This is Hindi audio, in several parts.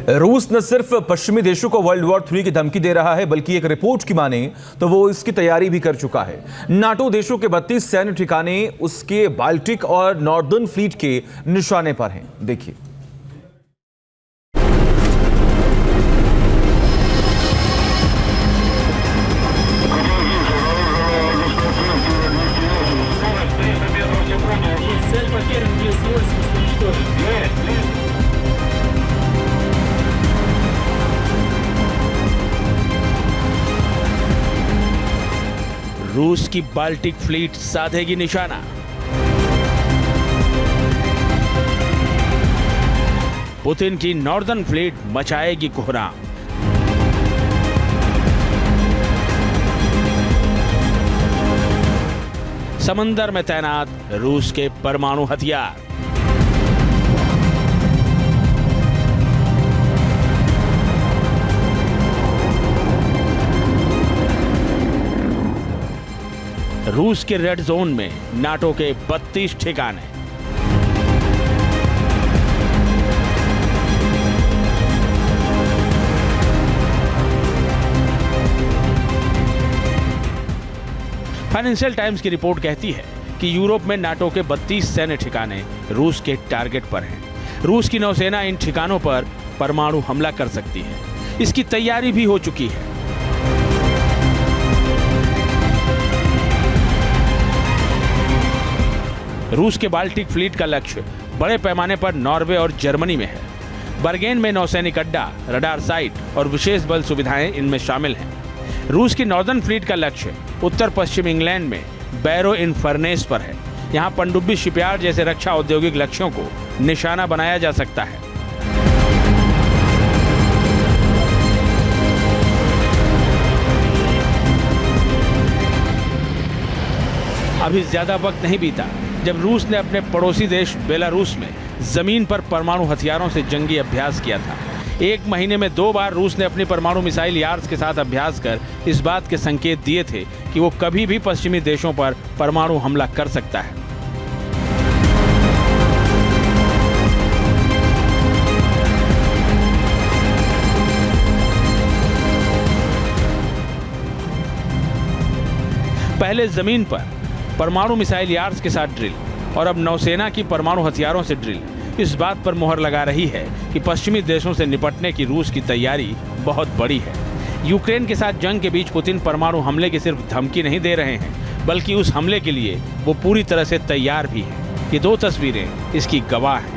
रूस न सिर्फ पश्चिमी देशों को वर्ल्ड वॉर 3 की धमकी दे रहा है, बल्कि एक रिपोर्ट की माने तो वो इसकी तैयारी भी कर चुका है। नाटो देशों के 32 सैन्य ठिकाने उसके बाल्टिक और नॉर्दर्न फ्लीट के निशाने पर हैं। देखिए। रूस की बाल्टिक फ्लीट साधेगी निशाना। पुतिन की नॉर्दर्न फ्लीट मचाएगी कोहराम। समंदर में तैनात रूस के परमाणु हथियार। रूस के रेड जोन में नाटो के 32 ठिकाने। फाइनेंशियल टाइम्स की रिपोर्ट कहती है कि यूरोप में नाटो के 32 सैन्य ठिकाने रूस के टारगेट पर हैं। रूस की नौसेना इन ठिकानों पर परमाणु हमला कर सकती है। इसकी तैयारी भी हो चुकी है। रूस के बाल्टिक फ्लीट का लक्ष्य बड़े पैमाने पर नॉर्वे और जर्मनी में है। बर्गेन में नौसैनिक अड्डा, रडार साइट और विशेष बल सुविधाएं इनमें शामिल हैं। रूस की नॉर्दर्न फ्लीट का लक्ष्य उत्तर पश्चिम इंग्लैंड में बैरो इन फर्नेस पर है। यहां पनडुब्बी शिपयार्ड जैसे रक्षा औद्योगिक लक्ष्यों को निशाना बनाया जा सकता है। अभी ज्यादा वक्त नहीं बीता जब रूस ने अपने पड़ोसी देश बेलारूस में जमीन पर परमाणु हथियारों से जंगी अभ्यास किया था। 1 महीने में 2 बार रूस ने अपनी परमाणु मिसाइल यार्ड्स के साथ अभ्यास कर इस बात के संकेत दिए थे कि वो कभी भी पश्चिमी देशों पर परमाणु हमला कर सकता है। पहले जमीन पर परमाणु मिसाइल यार्ड्स के साथ ड्रिल और अब नौसेना की परमाणु हथियारों से ड्रिल इस बात पर मुहर लगा रही है कि पश्चिमी देशों से निपटने की रूस की तैयारी बहुत बड़ी है। यूक्रेन के साथ जंग के बीच पुतिन परमाणु हमले की सिर्फ धमकी नहीं दे रहे हैं, बल्कि उस हमले के लिए वो पूरी तरह से तैयार भी है। ये 2 तस्वीरें इसकी गवाह हैं।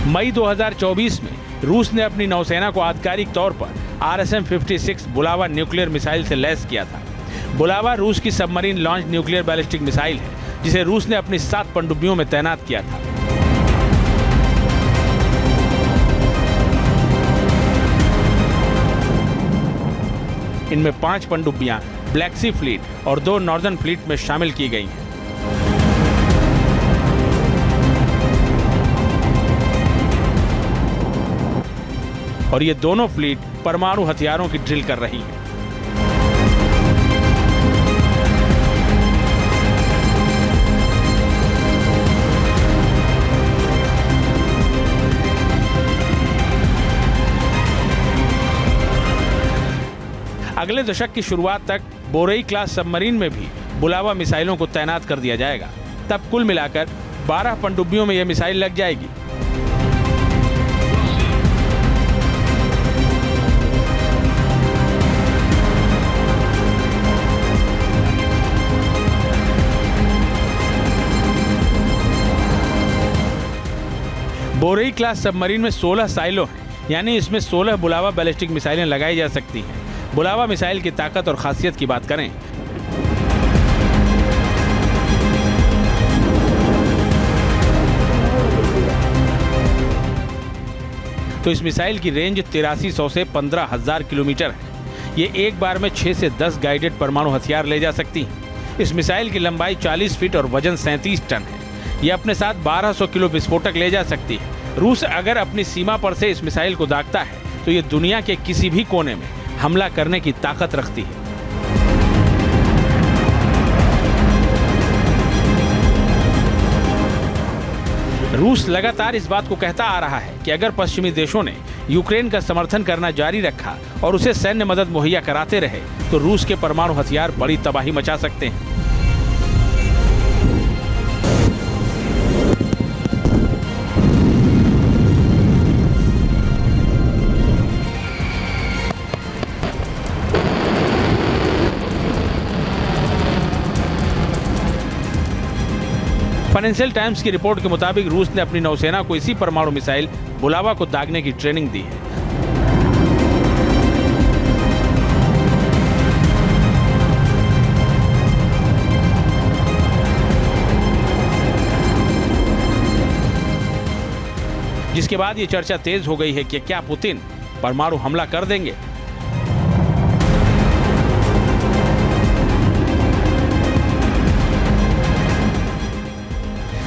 मई 2024 में रूस ने अपनी नौसेना को आधिकारिक तौर पर RSM-56 बुलावा न्यूक्लियर मिसाइल से लैस किया था। बुलावा रूस की submarine launch nuclear ballistic missile है, जिसे रूस ने अपनी 7 पनडुब्बियों में तैनात किया था। इनमें 5 पनडुब्बियां ब्लैक सी फ्लीट और 2 नॉर्दर्न फ्लीट में शामिल की गई हैं। और ये दोनों फ्लीट परमाणु हथियारों की ड्रिल कर रही है। अगले दशक की शुरुआत तक बोरेई क्लास सबमरीन में भी बुलावा मिसाइलों को तैनात कर दिया जाएगा। तब कुल मिलाकर 12 पनडुब्बियों में यह मिसाइल लग जाएगी। बोरेई क्लास सबमरीन में 16 साइलो हैं, यानी इसमें 16 बुलावा बैलिस्टिक मिसाइलें लगाई जा सकती हैं। बुलावा मिसाइल की ताकत और खासियत की बात करें तो इस मिसाइल की रेंज 8300 से 15000 किलोमीटर है। ये एक बार में 6 से 10 गाइडेड परमाणु हथियार ले जा सकती है। इस मिसाइल की लंबाई 40 फीट और वजन 37 टन है। ये अपने साथ 1200 किलो विस्फोटक ले जा सकती है। रूस अगर अपनी सीमा पर से इस मिसाइल को दागता है तो ये दुनिया के किसी भी कोने में हमला करने की ताकत रखती है। रूस लगातार इस बात को कहता आ रहा है कि अगर पश्चिमी देशों ने यूक्रेन का समर्थन करना जारी रखा और उसे सैन्य मदद मुहैया कराते रहे तो रूस के परमाणु हथियार बड़ी तबाही मचा सकते हैं। फाइनेंशियल टाइम्स की रिपोर्ट के मुताबिक रूस ने अपनी नौसेना को इसी परमाणु मिसाइल बुलावा को दागने की ट्रेनिंग दी है। जिसके बाद ये चर्चा तेज हो गई है कि क्या पुतिन परमाणु हमला कर देंगे।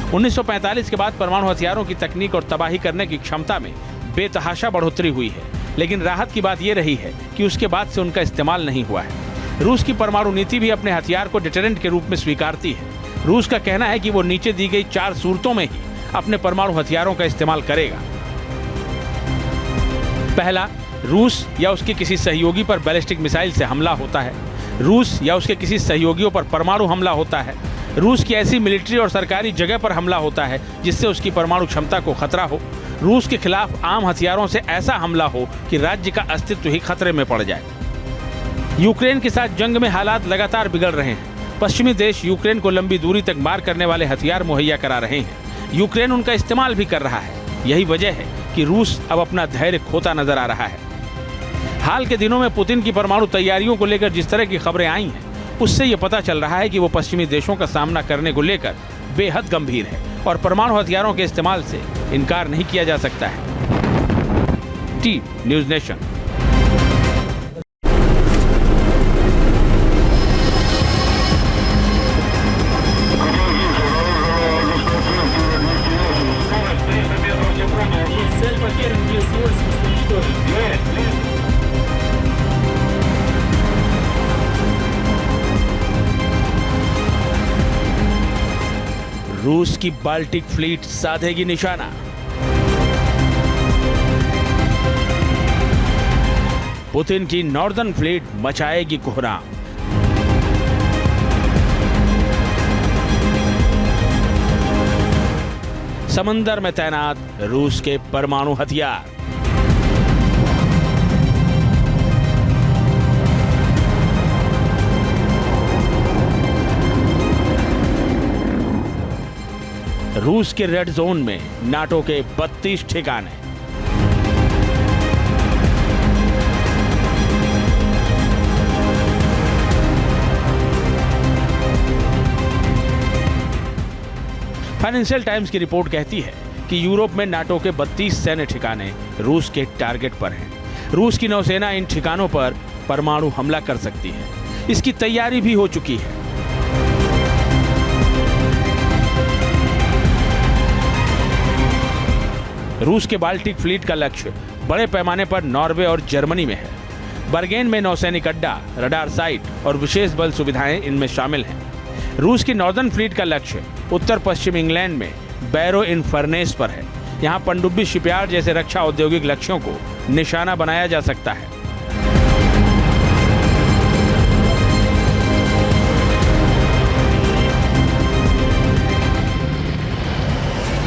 उन्नीस 1945 के बाद परमाणु हथियारों की तकनीक और तबाही करने की क्षमता में बेतहाशा बढ़ोतरी हुई है, लेकिन राहत की बात यह रही है कि उसके बाद से उनका इस्तेमाल नहीं हुआ है। रूस की परमाणु नीति भी अपने हथियार को डिटरेंट के रूप में स्वीकारती है। रूस का कहना है कि वो नीचे दी गई 4 सूरतों में ही अपने परमाणु हथियारों का इस्तेमाल करेगा। पहला, रूस या उसके किसी सहयोगी पर बैलिस्टिक मिसाइल से हमला होता है। रूस या उसके किसी सहयोगियों पर परमाणु हमला होता है। रूस की ऐसी मिलिट्री और सरकारी जगह पर हमला होता है जिससे उसकी परमाणु क्षमता को खतरा हो। रूस के खिलाफ आम हथियारों से ऐसा हमला हो कि राज्य का अस्तित्व ही खतरे में पड़ जाए। यूक्रेन के साथ जंग में हालात लगातार बिगड़ रहे हैं। पश्चिमी देश यूक्रेन को लंबी दूरी तक मार करने वाले हथियार मुहैया करा रहे हैं। यूक्रेन उनका इस्तेमाल भी कर रहा है। यही वजह है कि रूस अब अपना धैर्य खोता नजर आ रहा है। हाल के दिनों में पुतिन की परमाणु तैयारियों को लेकर जिस तरह की खबरें आई हैं, उससे यह पता चल रहा है कि वो पश्चिमी देशों का सामना करने को लेकर बेहद गंभीर है और परमाणु हथियारों के इस्तेमाल से इनकार नहीं किया जा सकता है। T news nation. रूस की बाल्टिक फ्लीट साधेगी निशाना। पुतिन की नॉर्दर्न फ्लीट मचाएगी कोहराम। समंदर में तैनात रूस के परमाणु हथियार। रूस के रेड जोन में नाटो के 32 ठिकाने। फाइनेंशियल टाइम्स की रिपोर्ट कहती है कि यूरोप में नाटो के 32 सैन्य ठिकाने रूस के टारगेट पर हैं। रूस की नौसेना इन ठिकानों पर परमाणु हमला कर सकती है। इसकी तैयारी भी हो चुकी है। रूस के बाल्टिक फ्लीट का लक्ष्य बड़े पैमाने पर नॉर्वे और जर्मनी में है। बर्गेन में नौसैनिक अड्डा, रडार साइट और विशेष बल सुविधाएं इनमें शामिल हैं। रूस की नॉर्दर्न फ्लीट का लक्ष्य उत्तर पश्चिम इंग्लैंड में बैरो इन फर्नेस पर है। यहाँ पनडुब्बी शिपयार्ड जैसे रक्षा औद्योगिक लक्ष्यों को निशाना बनाया जा सकता है।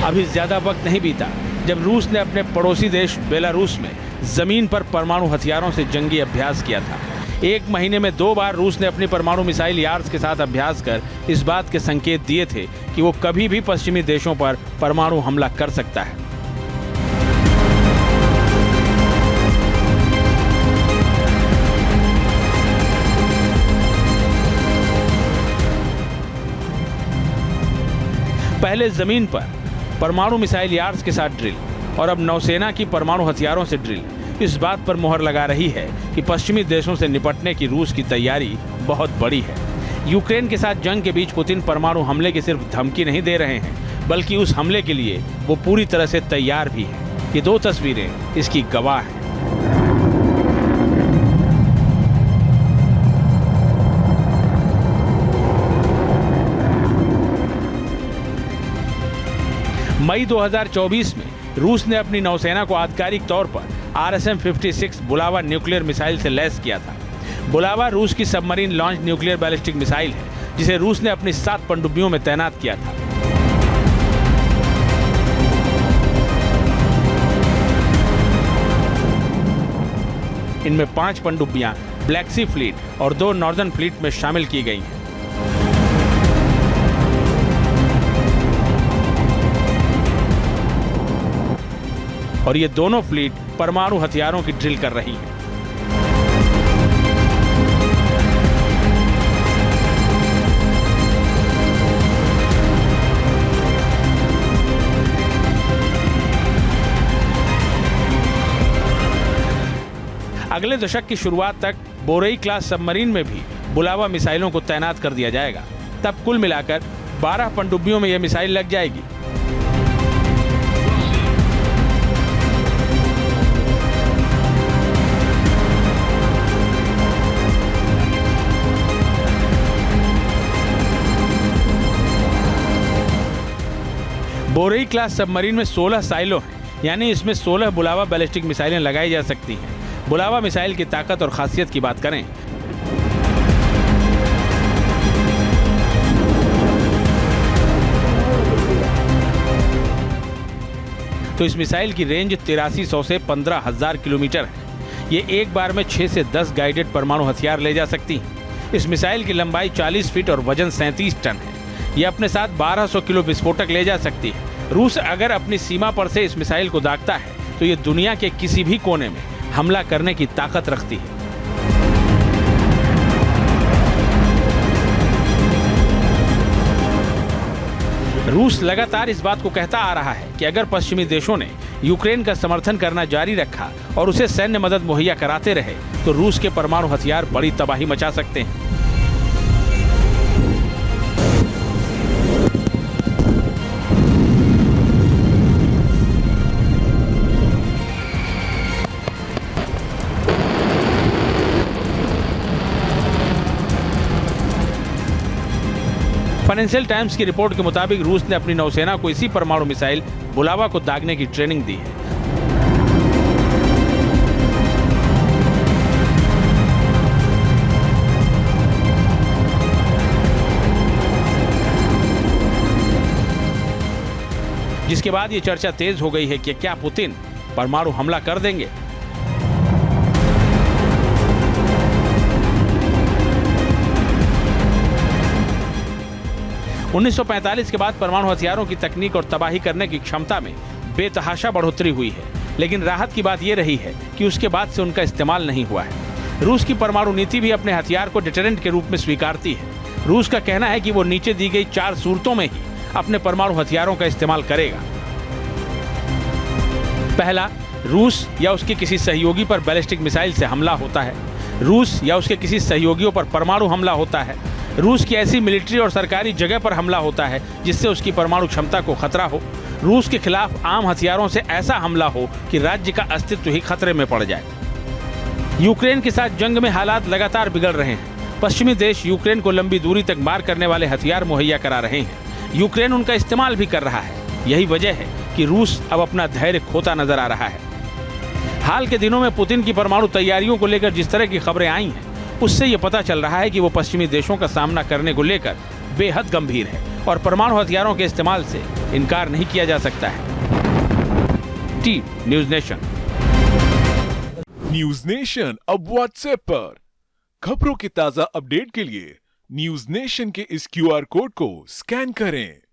अभी ज्यादा वक्त नहीं बीता जब रूस ने अपने पड़ोसी देश बेलारूस में जमीन पर परमाणु हथियारों से जंगी अभ्यास किया था। 1 महीने में 2 बार रूस ने अपनी परमाणु मिसाइल यार्ड्स के साथ अभ्यास कर इस बात के संकेत दिए थे कि वो कभी भी पश्चिमी देशों पर परमाणु हमला कर सकता है। पहले जमीन पर परमाणु मिसाइल यार्ड्स के साथ ड्रिल और अब नौसेना की परमाणु हथियारों से ड्रिल इस बात पर मुहर लगा रही है कि पश्चिमी देशों से निपटने की रूस की तैयारी बहुत बड़ी है। यूक्रेन के साथ जंग के बीच पुतिन परमाणु हमले की सिर्फ धमकी नहीं दे रहे हैं, बल्कि उस हमले के लिए वो पूरी तरह से तैयार भी हैं। ये 2 तस्वीरें इसकी गवाह हैं। मई 2024 में रूस ने अपनी नौसेना को आधिकारिक तौर पर RSM-56 बुलावा न्यूक्लियर मिसाइल से लैस किया था। बुलावा रूस की submarine launch nuclear ballistic missile है, जिसे रूस ने अपनी 7 पनडुब्बियों में तैनात किया था। इनमें 5 पनडुब्बियां ब्लैक सी फ्लीट और 2 नॉर्दर्न फ्लीट में शामिल की गई हैं। और ये दोनों फ्लीट परमाणु हथियारों की ड्रिल कर रही है। अगले दशक की शुरुआत तक बोरेई क्लास सबमरीन में भी बुलावा मिसाइलों को तैनात कर दिया जाएगा। तब कुल मिलाकर 12 पनडुब्बियों में यह मिसाइल लग जाएगी। बोरेई क्लास सबमरीन में 16 साइलो हैं, यानी इसमें 16 बुलावा बैलिस्टिक मिसाइलें लगाई जा सकती हैं। बुलावा मिसाइल की ताकत और खासियत की बात करें तो इस मिसाइल की रेंज 8300 से 15,000 किलोमीटर है। ये एक बार में 6 से 10 गाइडेड परमाणु हथियार ले जा सकती है। इस मिसाइल की लंबाई 40 फीट और वजन 37 टन है। ये अपने साथ 1200 किलो विस्फोटक ले जा सकती है। रूस अगर अपनी सीमा पर से इस मिसाइल को दागता है तो ये दुनिया के किसी भी कोने में हमला करने की ताकत रखती है। रूस लगातार इस बात को कहता आ रहा है कि अगर पश्चिमी देशों ने यूक्रेन का समर्थन करना जारी रखा और उसे सैन्य मदद मुहैया कराते रहे तो रूस के परमाणु हथियार बड़ी तबाही मचा सकते हैं। फाइनेंशियल टाइम्स की रिपोर्ट के मुताबिक रूस ने अपनी नौसेना को इसी परमाणु मिसाइल बुलावा को दागने की ट्रेनिंग दी है। जिसके बाद ये चर्चा तेज हो गई है कि क्या पुतिन परमाणु हमला कर देंगे। उन्नीस 1945 के बाद परमाणु हथियारों की तकनीक और तबाही करने की क्षमता में बेतहाशा बढ़ोतरी हुई है, लेकिन राहत की बात यह रही है कि उसके बाद से उनका इस्तेमाल नहीं हुआ है। रूस की परमाणु नीति भी अपने हथियार को डिटरेंट के रूप में स्वीकारती है। रूस का कहना है कि वो नीचे दी गई 4 सूरतों में ही अपने परमाणु हथियारों का इस्तेमाल करेगा। पहला, रूस या उसके किसी सहयोगी पर बैलिस्टिक मिसाइल से हमला होता है। रूस या उसके किसी सहयोगियों पर परमाणु हमला होता है। रूस की ऐसी मिलिट्री और सरकारी जगह पर हमला होता है जिससे उसकी परमाणु क्षमता को खतरा हो। रूस के खिलाफ आम हथियारों से ऐसा हमला हो कि राज्य का अस्तित्व ही खतरे में पड़ जाए। यूक्रेन के साथ जंग में हालात लगातार बिगड़ रहे हैं। पश्चिमी देश यूक्रेन को लंबी दूरी तक मार करने वाले हथियार मुहैया करा रहे हैं। यूक्रेन उनका इस्तेमाल भी कर रहा है। यही वजह है कि रूस अब अपना धैर्य खोता नजर आ रहा है। हाल के दिनों में पुतिन की परमाणु तैयारियों को लेकर जिस तरह की खबरें आई हैं, उससे ये पता चल रहा है कि वो पश्चिमी देशों का सामना करने को लेकर बेहद गंभीर है और परमाणु हथियारों के इस्तेमाल से इनकार नहीं किया जा सकता है। T news nation. News nation अब व्हाट्सएप पर खबरों के ताजा अपडेट के लिए न्यूज नेशन के इस QR कोड को स्कैन करें।